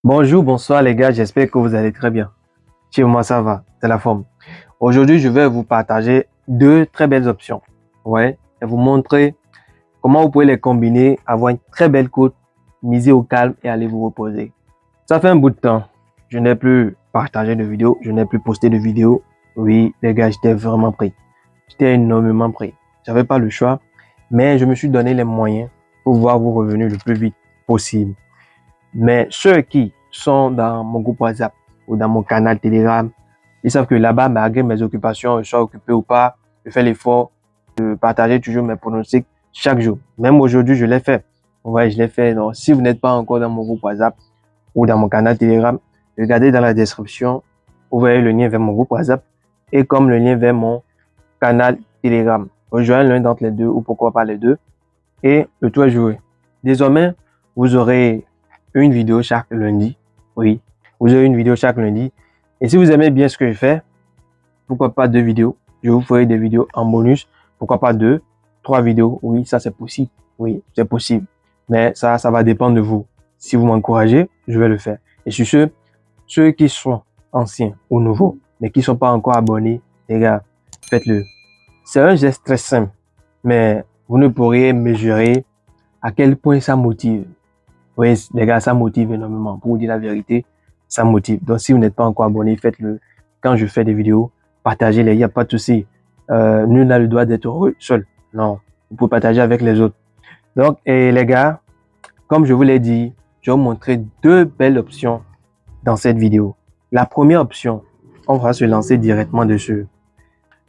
Bonjour, bonsoir les gars, j'espère que vous allez très bien. Chez moi, ça va, c'est la forme. Aujourd'hui, je vais vous partager deux très belles options. Ouais, et vous montrer comment vous pouvez les combiner, avoir une très belle côte, miser au calme et aller vous reposer. Ça fait un bout de temps, je n'ai plus partagé de vidéos, je n'ai plus posté de vidéos. Oui, les gars, j'étais vraiment pris. J'étais énormément pris. J'avais pas le choix, mais je me suis donné les moyens pour voir vos revenus le plus vite possible. Mais ceux qui sont dans mon groupe WhatsApp ou dans mon canal Telegram, ils savent que là-bas, malgré mes occupations, je sois occupé ou pas, je fais l'effort de partager toujours mes pronostics chaque jour. Même aujourd'hui, je l'ai fait. Ouais, je l'ai fait. Donc, si vous n'êtes pas encore dans mon groupe WhatsApp ou dans mon canal Telegram, regardez dans la description, vous verrez le lien vers mon groupe WhatsApp et comme le lien vers mon canal Telegram. Rejoignez l'un d'entre les deux ou pourquoi pas les deux et le tout est joué. Désormais, vous aurez une vidéo chaque lundi. Oui, vous aurez une vidéo chaque lundi. Et si vous aimez bien ce que je fais, pourquoi pas deux vidéos? Je vous ferai des vidéos en bonus. Pourquoi pas deux, trois vidéos? Oui, ça c'est possible. Oui, c'est possible. Mais ça va dépendre de vous. Si vous m'encouragez, je vais le faire. Et sur ceux qui sont anciens ou nouveaux, mais qui ne sont pas encore abonnés, les gars, faites-le. C'est un geste très simple, mais vous ne pourriez mesurer à quel point ça motive. Oui, les gars, ça motive énormément. Pour vous dire la vérité, ça motive. Donc, si vous n'êtes pas encore abonné, faites-le. Quand je fais des vidéos, partagez-les. Il n'y a pas de souci. Nul n'a le droit d'être heureux seul. Non. Vous pouvez partager avec les autres. Donc, et les gars, comme je vous l'ai dit, je vais vous montrer deux belles options dans cette vidéo. La première option, on va se lancer directement dessus.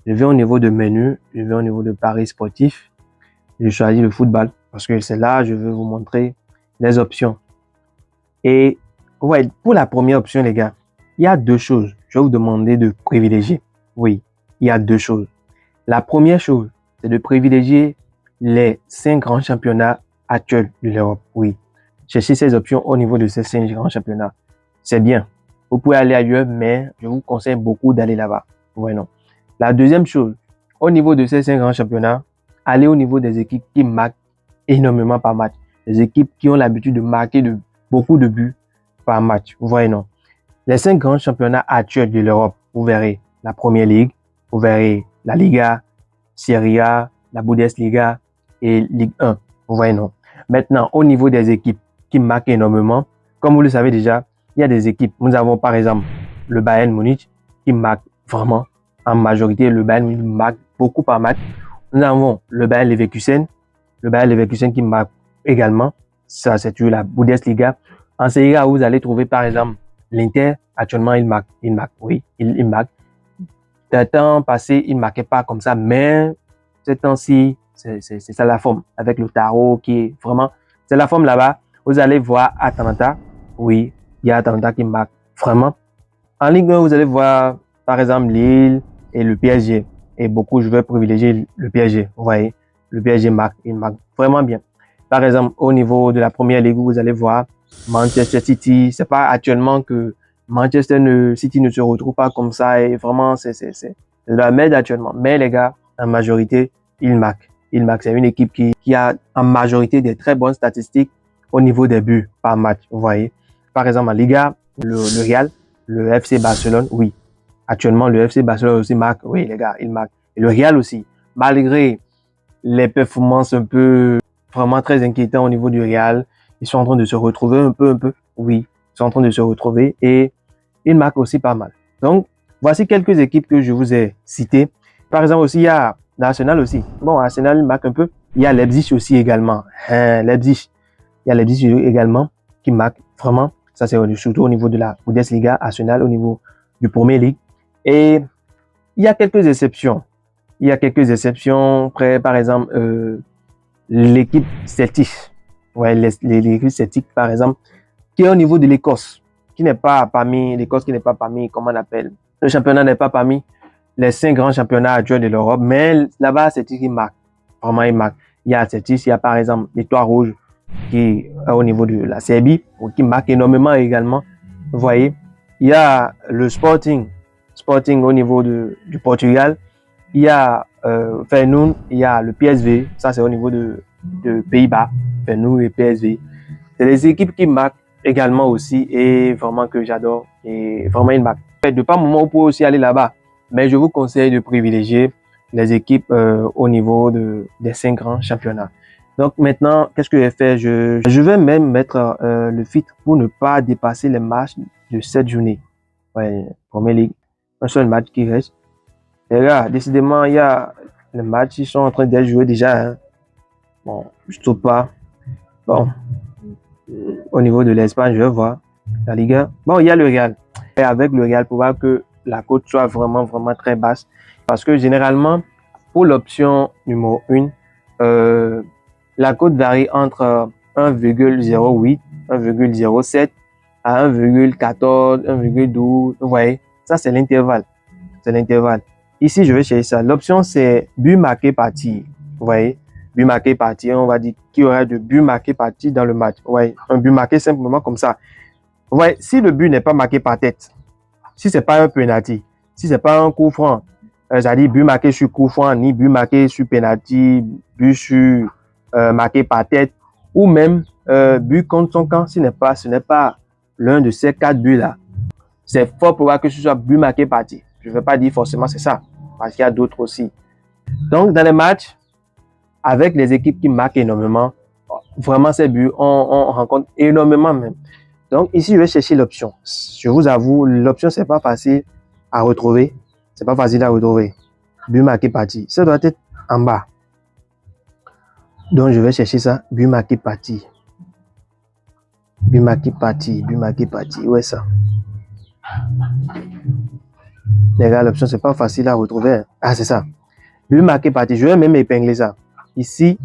Je vais au niveau de menu, je vais au niveau de paris sportif. Je choisis le football parce que c'est là, je veux vous montrer les options. Et ouais, pour la première option, les gars, il y a deux choses. Je vais vous demander de privilégier. Oui, il y a deux choses. La première chose, c'est de privilégier les 5 grands championnats actuels de l'Europe. Oui, cherchez ces options au niveau de ces 5 grands championnats. C'est bien. Vous pouvez aller ailleurs, mais je vous conseille beaucoup d'aller là-bas. Ouais, non. La deuxième chose, au niveau de ces 5 grands championnats, allez au niveau des équipes qui marquent énormément par match. Des équipes qui ont l'habitude de marquer beaucoup de buts par match. Vous voyez, non? Les 5 grands championnats actuels de l'Europe, vous verrez la Première Ligue, vous verrez la Liga, Serie A, la Bundesliga et Ligue 1. Vous voyez, non? Maintenant, au niveau des équipes qui marquent énormément, comme vous le savez déjà, il y a des équipes. Nous avons par exemple le Bayern Munich qui marque vraiment en majorité. Le Bayern Munich marque beaucoup par match. Nous avons le Bayern Leverkusen qui marque également. Ça, c'est toujours la Bundesliga. En Serie A, vous allez trouver par exemple l'Inter. Actuellement, il marque. Oui, il marque. Des temps passé, il ne marquait pas comme ça, mais ces temps-ci, c'est ça la forme. Avec le tarot qui est vraiment, c'est la forme là-bas. Vous allez voir Atalanta. Oui, il y a Atalanta qui marque vraiment. En Ligue 1, vous allez voir par exemple Lille et le PSG. Et beaucoup, je vais privilégier le PSG. Vous voyez, le PSG marque, il marque vraiment bien. Par exemple, au niveau de la première ligue, vous allez voir Manchester City. C'est pas actuellement que Manchester City ne se retrouve pas comme ça et vraiment, c'est la merde actuellement. Mais les gars, en majorité, ils marquent. Ils marquent. C'est une équipe qui a en majorité des très bonnes statistiques au niveau des buts par match. Vous voyez, par exemple, en Liga, le Real, le FC Barcelone, oui. Actuellement, le FC Barcelone aussi marque. Oui, les gars, il marque. Et le Real aussi. Malgré les performances un peu vraiment très inquiétantes au niveau du Real, ils sont en train de se retrouver un peu. Oui, ils sont en train de se retrouver et ils marquent aussi pas mal. Donc, voici quelques équipes que je vous ai citées. Par exemple, aussi, il y a l'Arsenal aussi. Bon, Arsenal marque un peu. Il y a Leipzig aussi également. Leipzig. Il y a Leipzig également qui marque vraiment. Ça, c'est surtout au niveau de la Bundesliga, Arsenal au niveau du Premier League. Et il y a quelques exceptions. Il y a quelques exceptions. Par exemple, l'équipe Celtic. Ouais, l'équipe Celtic, par exemple, qui est au niveau de l'Écosse, qui n'est pas parmi, l'Écosse qui n'est pas parmi, comment on appelle, le championnat n'est pas parmi les 5 grands championnats actuels de l'Europe, mais là-bas, Celtic, il marque. Vraiment, il marque. Il y a Celtic, il y a par exemple l'Étoile Rouge, qui est au niveau de la Serbie, qui marque énormément également. Vous voyez, il y a le Sporting au niveau du Portugal. Il y a Feyenoord, il y a le PSV, ça c'est au niveau de Pays-Bas, Feyenoord et PSV. C'est les équipes qui marquent également aussi et vraiment que j'adore et vraiment une marque. De par moment, vous pouvez aussi aller là-bas, mais je vous conseille de privilégier les équipes au niveau des 5 grands championnats. Donc maintenant, qu'est-ce que je vais faire? Je vais même mettre le filtre pour ne pas dépasser les matchs de cette journée. Ouais, Premier League, un seul match qui reste. Les gars, décidément, il y a les matchs, ils sont en train d'être joués déjà. Hein. Bon, je trouve pas. Bon, au niveau de l'Espagne, je vois la Liga. Bon, il y a le Real. Et avec le Real, pour voir que la cote soit vraiment, vraiment très basse. Parce que généralement, pour l'option numéro 1, la cote varie entre 1,08, 1,07 à 1,14, 1,12. Vous voyez, ça c'est l'intervalle. C'est l'intervalle. Ici, je vais chercher ça. L'option, c'est but marqué parti. Vous voyez, but marqué parti. On va dire qu'il y aura de but marqué parti dans le match. Vous voyez, un but marqué simplement comme ça. Vous voyez, si le but n'est pas marqué par tête, si c'est pas un penalty, si c'est pas un coup franc, c'est-à-dire but marqué sur coup franc, ni but marqué sur penalty, but sur marqué par tête, ou même but contre son camp, ce n'est pas l'un de ces 4 buts-là. C'est fort probable que ce soit but marqué parti. Je ne vais pas dire forcément c'est ça, parce qu'il y a d'autres aussi. Donc, dans les matchs, avec les équipes qui marquent énormément, vraiment ces buts, on rencontre énormément même. Donc, ici, je vais chercher l'option. Je vous avoue, l'option, c'est pas facile à retrouver. C'est pas facile à retrouver. But marqué parti. Ça doit être en bas. Donc, je vais chercher ça. But marqué parti. But marqué parti. But marqué parti. Où est ça? Les gars, l'option, c'est pas facile à retrouver. Ah, c'est ça. But marqué parti. Je vais même épingler ça. Ici,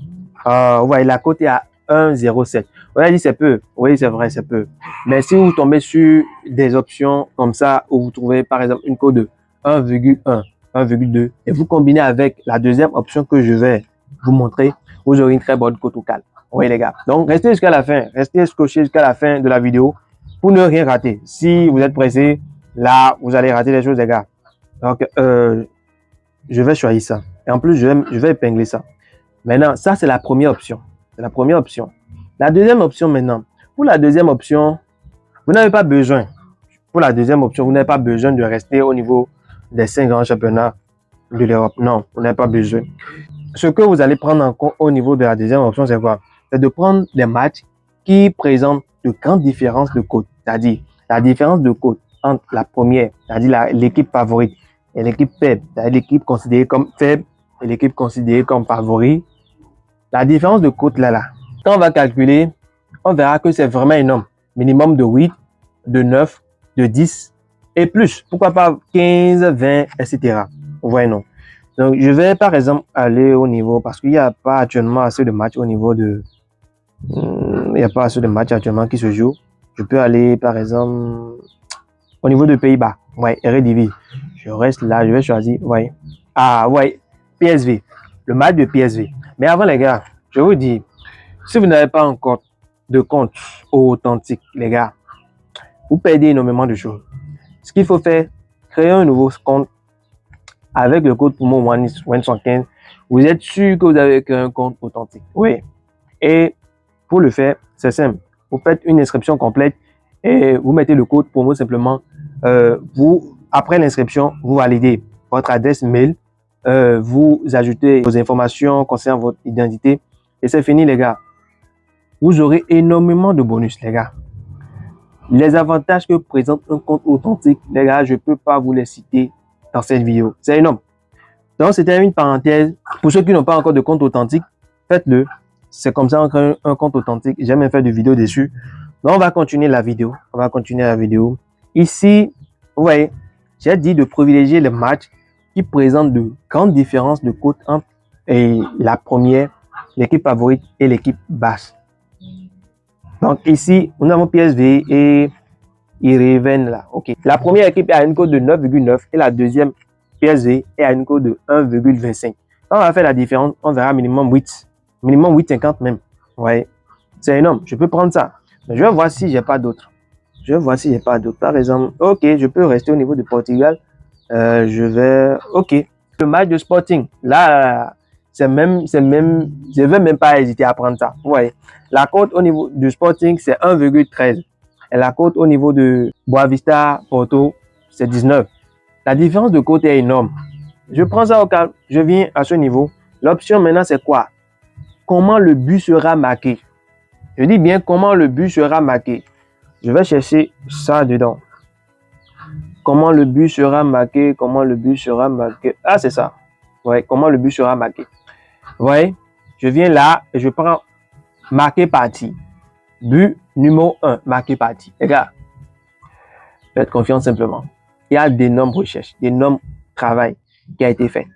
vous voyez, la cote est à 1,07. On a dit c'est peu. Oui, c'est vrai, c'est peu. Mais si vous tombez sur des options comme ça, où vous trouvez par exemple une cote de 1,1, 1,2, et vous combinez avec la deuxième option que je vais vous montrer, vous aurez une très bonne cote au calme. Oui, les gars. Donc, restez jusqu'à la fin. Restez scotché jusqu'à la fin de la vidéo pour ne rien rater. Si vous êtes pressé, là, vous allez rater les choses, les gars. Donc, je vais choisir ça. Et en plus, je vais épingler ça. Maintenant, ça, c'est la première option. C'est la première option. La deuxième option maintenant. Pour la deuxième option, vous n'avez pas besoin. Pour la deuxième option, vous n'avez pas besoin de rester au niveau des 5 grands championnats de l'Europe. Non, vous n'avez pas besoin. Ce que vous allez prendre en compte au niveau de la deuxième option, c'est quoi? C'est de prendre des matchs qui présentent de grandes différences de cote. C'est-à-dire, la différence de cote entre la première, c'est-à-dire l'équipe favorite, et l'équipe faible, c'est-à-dire l'équipe considérée comme faible et l'équipe considérée comme favori. La différence de cote là, quand on va calculer, on verra que c'est vraiment énorme. Minimum de 8, de 9, de 10 et plus. Pourquoi pas 15, 20, etc. Vous voyez, non? Donc, je vais par exemple aller au niveau, parce qu'il n'y a pas actuellement assez de matchs au niveau de... Il n'y a pas assez de matchs actuellement qui se jouent. Je peux aller par exemple au niveau de Pays-Bas. Ouais, Eredivisie. Je reste là, je vais choisir. Ouais. Ah, ouais, PSV. Le match de PSV. Mais avant, les gars, je vous dis, si vous n'avez pas encore de compte authentique, les gars, vous perdez énormément de choses. Ce qu'il faut faire, créer un nouveau compte avec le code promo WAN115. Vous êtes sûr que vous avez créé un compte authentique. Oui. Et pour le faire, c'est simple. Vous faites une inscription complète et vous mettez le code promo simplement. Après l'inscription, vous validez votre adresse mail. Vous ajoutez vos informations concernant votre identité et c'est fini, les gars. Vous aurez énormément de bonus, les gars. Les avantages que présente un compte authentique, les gars, je ne peux pas vous les citer dans cette vidéo. C'est énorme. Donc, c'était une parenthèse. Pour ceux qui n'ont pas encore de compte authentique, faites-le. C'est comme ça on crée un compte authentique. J'ai jamais fait de vidéo dessus. Donc, on va continuer la vidéo. On va continuer la vidéo. Ici, vous voyez, j'ai dit de privilégier les matchs qui présentent de grandes différences de cote entre la première, l'équipe favorite et l'équipe basse. Donc ici, nous avons PSV et Heerenveen là. Ok. La première équipe est à une cote de 9,9 et la deuxième PSV est à une cote de 1,25. Quand on va faire la différence, on verra minimum 8. Minimum 8,50 même. Ouais. C'est énorme. Je peux prendre ça. Mais je vais voir si j'ai pas d'autres. Je vais voir si j'ai pas d'autres. Par exemple, ok, je peux rester au niveau de Portugal. Je vais... Ok. Le match de Sporting. Là, je vais même pas hésiter à prendre ça. Vous voyez. La cote au niveau du Sporting, c'est 1,13. Et la cote au niveau de Boavista, Porto, c'est 19. La différence de cote est énorme. Je prends ça au calme, je viens à ce niveau. L'option maintenant, c'est quoi? Comment le but sera marqué? Je dis bien comment le but sera marqué. Je vais chercher ça dedans. Comment le but sera marqué? Comment le but sera marqué? Ah, c'est ça. Ouais, comment le but sera marqué? Vous voyez, je viens là et je prends marqué parti. But numéro 1, marqué parti. Les gars, faites confiance simplement. Il y a d'énormes recherches, d'énormes travail qui a été fait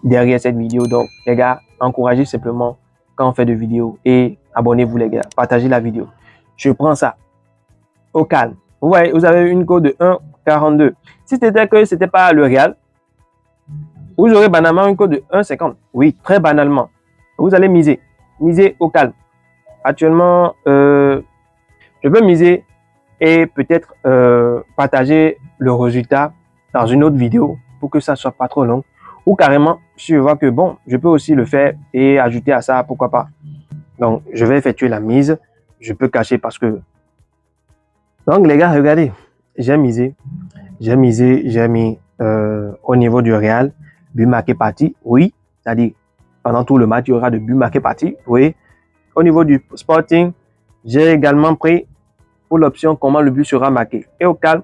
derrière cette vidéo. Donc, les gars, encouragez simplement quand on fait des vidéos et abonnez-vous, les gars. Partagez la vidéo. Je prends ça au calme. Vous voyez, vous avez une cote de 1,42. Si c'était que c'était pas le Real, vous aurez banalement une cote de 1,50. Oui, très banalement. Vous allez miser. Miser au calme. Actuellement, je peux miser et peut-être partager le résultat dans une autre vidéo pour que ça soit pas trop long. Ou carrément, si je vois que bon, je peux aussi le faire et ajouter à ça, pourquoi pas. Donc, je vais effectuer la mise. Je peux cacher parce que... Donc, les gars, regardez. J'ai misé. J'ai mis au niveau du Real, but marqué parti. Oui, c'est-à-dire, pendant tout le match, il y aura de but marqué parti. Oui. Au niveau du Sporting, j'ai également pris pour l'option comment le but sera marqué. Et au calme,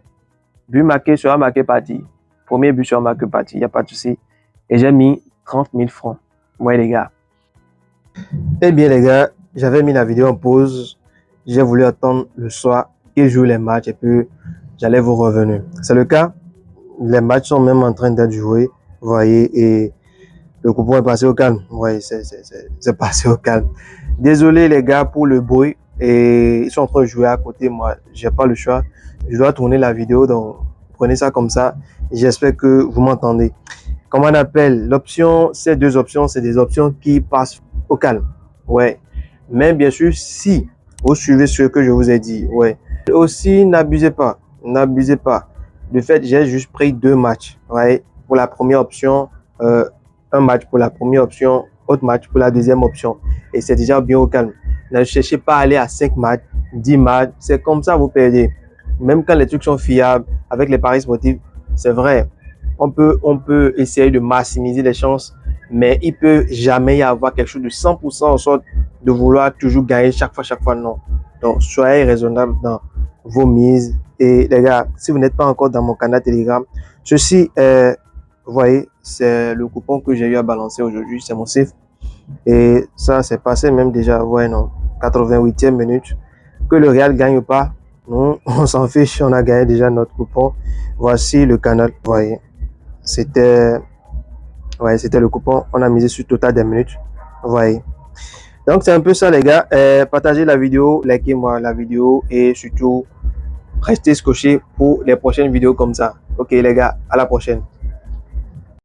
but marqué sera marqué parti. Premier but sera marqué parti, il n'y a pas de souci. Et j'ai mis 30 000 francs. Ouais, les gars. Eh bien, les gars, j'avais mis la vidéo en pause. J'ai voulu attendre le soir et jouer les matchs et puis j'allais vous revenir. C'est le cas. Les matchs sont même en train d'être joués. Vous voyez, et le coupon est passé au calme. Vous voyez, c'est passé au calme. Désolé, les gars, pour le bruit. Et ils sont en train de jouer à côté. Moi, j'ai pas le choix. Je dois tourner la vidéo. Donc, prenez ça comme ça. J'espère que vous m'entendez. Comment on appelle l'option, ces deux options, c'est des options qui passent au calme. Ouais. Mais bien sûr, si vous suivez ce que je vous ai dit, ouais. Aussi, n'abusez pas. N'abusez pas. De fait, j'ai juste pris 2 matchs. Ouais. Pour la première option, un match pour la première option, autre match pour la deuxième option. Et c'est déjà bien au calme. Ne cherchez pas à aller à 5 matchs, 10 matchs. C'est comme ça vous perdez. Même quand les trucs sont fiables, avec les paris sportifs, c'est vrai. On peut essayer de maximiser les chances, mais il peut jamais y avoir quelque chose de 100% en sorte de vouloir toujours gagner chaque fois, non. Donc, soyez raisonnable dans vos mises. Et les gars, si vous n'êtes pas encore dans mon canal Telegram, ceci est, vous voyez, c'est le coupon que j'ai eu à balancer aujourd'hui, c'est mon CIF. Et ça, c'est passé même déjà, ouais, non, 88e minute. Que le Real gagne ou pas, non, on s'en fiche, on a gagné déjà notre coupon. Voici le canal, vous voyez. C'était le coupon. On a misé sur total des minutes. Vous voyez. Donc, c'est un peu ça, les gars. Partagez la vidéo, likez-moi la vidéo et surtout, restez scotchés pour les prochaines vidéos comme ça. Ok, les gars, à la prochaine.